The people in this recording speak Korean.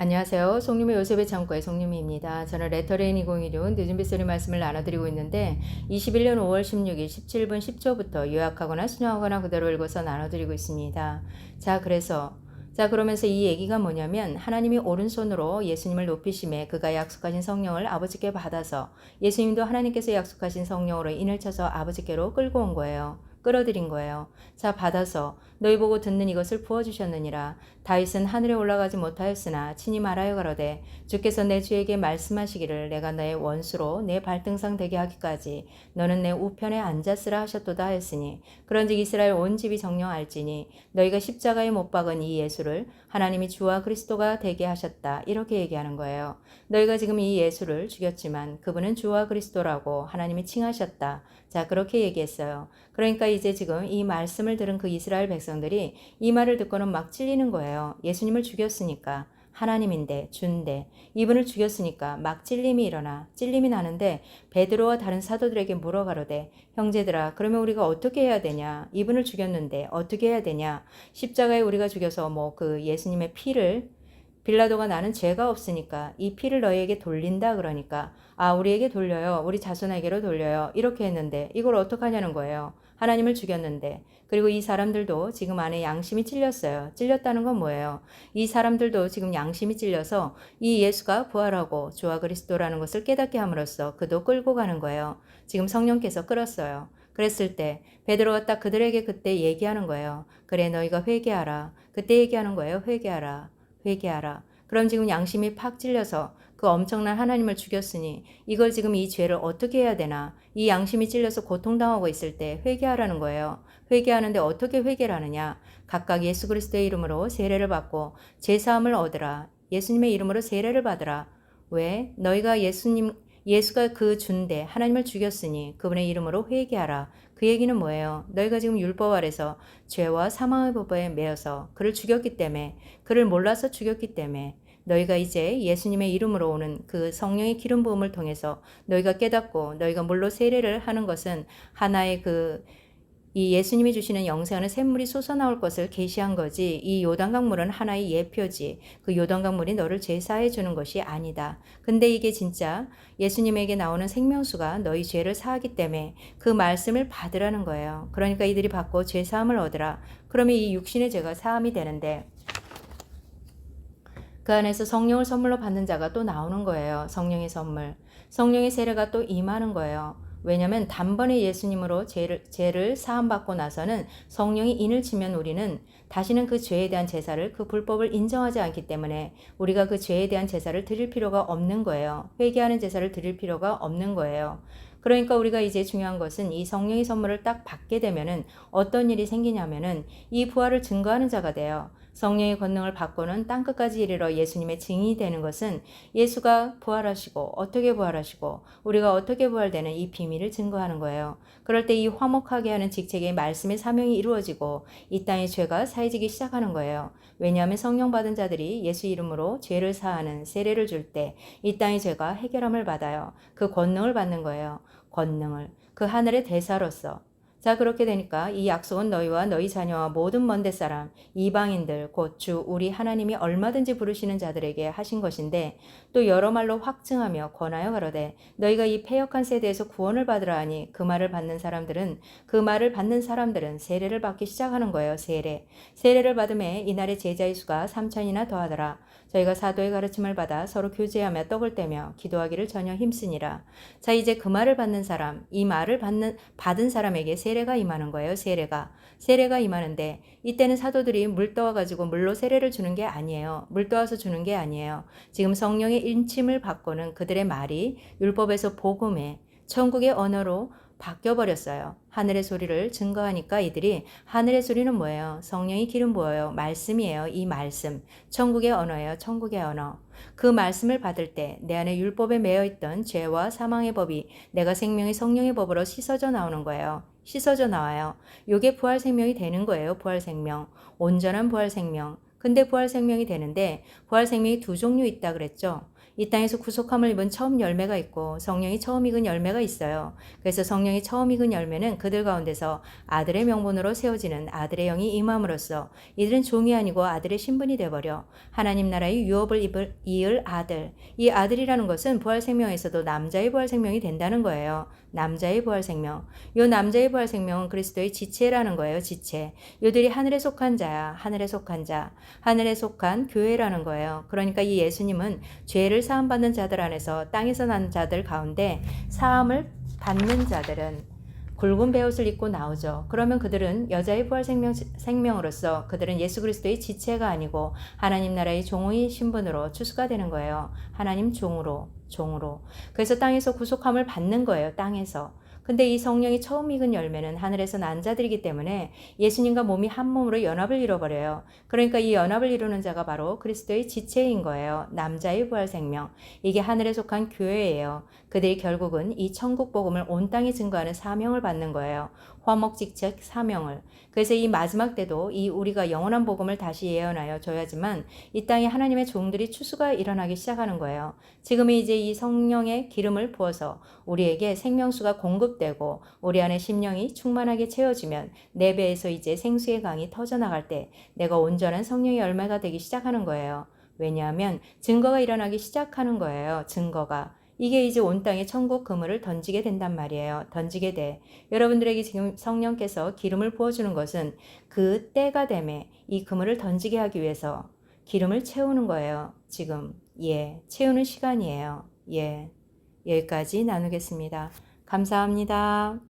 안녕하세요. 송림의 요셉의 창고의 송림입니다. 저는 레터레인 2016 늦은 빗소리 말씀을 나눠드리고 있는데 21년 5월 16일 17분 10초부터 요약하거나 순영하거나 그대로 읽어서 나눠드리고 있습니다. 그러면서 이 얘기가 뭐냐면 하나님이 오른손으로 예수님을 높이심에 그가 약속하신 성령을 아버지께 받아서 예수님도 하나님께서 약속하신 성령으로 인을 쳐서 아버지께로 끌고 온 거예요. 끌어들인 거예요. 자, 받아서 너희 보고 듣는 이것을 부어주셨느니라. 다윗은 하늘에 올라가지 못하였으나 친히 말하여 가로되 주께서 내 주에게 말씀하시기를 내가 너의 원수로 내 발등상 되게 하기까지 너는 내 우편에 앉았으라 하셨도다 하였으니 그런즉 이스라엘 온 집이 정령 알지니 너희가 십자가에 못 박은 이 예수를 하나님이 주와 그리스도가 되게 하셨다. 이렇게 얘기하는 거예요. 너희가 지금 이 예수를 죽였지만 그분은 주와 그리스도라고 하나님이 칭하셨다. 자, 그렇게 얘기했어요. 그러니까 이제 지금 이 말씀을 들은 그 이스라엘 백성들이 이 말을 듣고는 막 찔리는 거예요. 예수님을 죽였으니까. 하나님인데 주인데 이분을 죽였으니까 막 찔림이 나는데 베드로와 다른 사도들에게 물어가로되 형제들아 그러면 우리가 어떻게 해야 되냐? 이분을 죽였는데 어떻게 해야 되냐? 십자가에 우리가 죽여서 그 예수님의 피를 빌라도가 나는 죄가 없으니까 이 피를 너희에게 돌린다 그러니까 우리에게 돌려요. 우리 자손에게로 돌려요. 이렇게 했는데 이걸 어떡하냐는 거예요. 하나님을 죽였는데 그리고 이 사람들도 지금 안에 양심이 찔렸어요. 찔렸다는 건 뭐예요? 이 사람들도 지금 양심이 찔려서 이 예수가 부활하고 주와 그리스도라는 것을 깨닫게 함으로써 그도 끌고 가는 거예요. 지금 성령께서 끌었어요. 그랬을 때 베드로가 딱 그들에게 그때 얘기하는 거예요. 그래 너희가 회개하라. 그때 얘기하는 거예요. 회개하라. 회개하라. 그럼 지금 양심이 팍 찔려서 그 엄청난 하나님을 죽였으니 이걸 지금 이 죄를 어떻게 해야 되나? 이 양심이 찔려서 고통당하고 있을 때 회개하라는 거예요. 회개하는데 어떻게 회개를 하느냐? 각각 예수 그리스도의 이름으로 세례를 받고 제사함을 얻으라. 예수님의 이름으로 세례를 받으라. 왜? 너희가 예수가 그 주인데 하나님을 죽였으니 그분의 이름으로 회개하라. 그 얘기는 뭐예요? 너희가 지금 율법 아래서 죄와 사망의 법에 매여서 그를 죽였기 때문에 그를 몰라서 죽였기 때문에 너희가 이제 예수님의 이름으로 오는 그 성령의 기름 부음을 통해서 너희가 깨닫고 너희가 물로 세례를 하는 것은 하나의 이 예수님이 주시는 영생하는 샘물이 솟아나올 것을 계시한 거지 이 요단강물은 하나의 예표지 그 요단강물이 너를 제사해 주는 것이 아니다. 근데 이게 진짜 예수님에게 나오는 생명수가 너희 죄를 사하기 때문에 그 말씀을 받으라는 거예요. 그러니까 이들이 받고 죄사함을 얻으라. 그러면 이 육신의 죄가 사함이 되는데 그 안에서 성령을 선물로 받는 자가 또 나오는 거예요. 성령의 선물. 성령의 세례가 또 임하는 거예요. 왜냐하면 단번에 예수님으로 죄를 사함받고 나서는 성령이 인을 치면 우리는 다시는 그 죄에 대한 제사를 그 불법을 인정하지 않기 때문에 우리가 그 죄에 대한 제사를 드릴 필요가 없는 거예요. 회개하는 제사를 드릴 필요가 없는 거예요. 그러니까 우리가 이제 중요한 것은 이 성령의 선물을 딱 받게 되면은 어떤 일이 생기냐면은 이 부활을 증거하는 자가 돼요. 성령의 권능을 받고는 땅끝까지 이르러 예수님의 증인이 되는 것은 예수가 부활하시고 어떻게 부활하시고 우리가 어떻게 부활되는 이 비밀을 증거하는 거예요. 그럴 때 이 화목하게 하는 직책의 말씀의 사명이 이루어지고 이 땅의 죄가 사해지기 시작하는 거예요. 왜냐하면 성령 받은 자들이 예수 이름으로 죄를 사하는 세례를 줄 때 이 땅의 죄가 해결함을 받아요. 그 권능을 받는 거예요. 권능을. 그 하늘의 대사로서. 자, 그렇게 되니까 이 약속은 너희와 너희 자녀와 모든 먼데 사람, 이방인들, 곧 주 우리 하나님이 얼마든지 부르시는 자들에게 하신 것인데 또 여러 말로 확증하며 권하여 가로되 너희가 이 패역한 세대에서 구원을 받으라 하니 그 말을 받는 사람들은 세례를 받기 시작하는 거예요. 세례를 받음에 이날의 제자의 수가 3천이나 더하더라. 저희가 사도의 가르침을 받아 서로 교제하며 떡을 떼며 기도하기를 전혀 힘쓰니라. 자, 이제 그 말을 받는 사람, 이 말을 받은 사람에게 세례가 임하는 거예요. 세례가 임하는데 이때는 사도들이 물 떠와가지고 물로 세례를 주는 게 아니에요. 물 떠와서 주는 게 아니에요. 지금 성령의 인침을 받고는 그들의 말이 율법에서 복음에 천국의 언어로 바뀌어버렸어요. 하늘의 소리를 증거하니까 이들이 하늘의 소리는 뭐예요? 성령이 기름 부어요. 말씀이에요. 이 말씀. 천국의 언어예요. 천국의 언어. 그 말씀을 받을 때 내 안에 율법에 매여있던 죄와 사망의 법이 내가 생명의 성령의 법으로 씻어져 나오는 거예요. 씻어져 나와요. 요게 부활 생명이 되는 거예요. 부활 생명. 온전한 부활 생명. 근데 부활 생명이 되는데 부활 생명이 두 종류 있다 그랬죠. 이 땅에서 구속함을 입은 처음 열매가 있고 성령이 처음 익은 열매가 있어요. 그래서 성령이 처음 익은 열매는 그들 가운데서 아들의 명분으로 세워지는 아들의 영이 임함으로써 이들은 종이 아니고 아들의 신분이 되어버려 하나님 나라의 유업을 이을 아들. 이 아들이라는 것은 부활 생명에서도 남자의 부활 생명이 된다는 거예요. 남자의 부활 생명. 요 남자의 부활 생명은 그리스도의 지체라는 거예요. 지체. 요들이 하늘에 속한 자야. 하늘에 속한 자. 하늘에 속한 교회라는 거예요. 그러니까 이 예수님은 죄를 사함받는 자들 안에서 땅에서 난 자들 가운데 사함을 받는 자들은 굵은 베옷을 입고 나오죠. 그러면 그들은 여자의 부활 생명으로서 그들은 예수 그리스도의 지체가 아니고 하나님 나라의 종의 신분으로 추수가 되는 거예요. 하나님 종으로. 그래서 땅에서 구속함을 받는 거예요. 땅에서. 근데 이 성령이 처음 익은 열매는 하늘에서 난 자들이기 때문에 예수님과 몸이 한 몸으로 연합을 이뤄버려요. 그러니까 이 연합을 이루는 자가 바로 그리스도의 지체인 거예요. 남자의 부활 생명. 이게 하늘에 속한 교회예요. 그들이 결국은 이 천국 복음을 온 땅에 증거하는 사명을 받는 거예요. 화목직책 사명을. 그래서 이 마지막 때도 이 우리가 영원한 복음을 다시 예언하여 줘야지만 이 땅에 하나님의 종들이 추수가 일어나기 시작하는 거예요. 지금이 이제 이 성령의 기름을 부어서 우리에게 생명수가 공급되고 우리 안에 심령이 충만하게 채워지면 내 배에서 이제 생수의 강이 터져나갈 때 내가 온전한 성령의 열매가 되기 시작하는 거예요. 왜냐하면 증거가 일어나기 시작하는 거예요. 증거가. 이게 이제 온 땅에 천국 그물을 던지게 된단 말이에요. 던지게 돼. 여러분들에게 지금 성령께서 기름을 부어주는 것은 그 때가 되매 이 그물을 던지게 하기 위해서 기름을 채우는 거예요. 지금. 채우는 시간이에요. 여기까지 나누겠습니다. 감사합니다.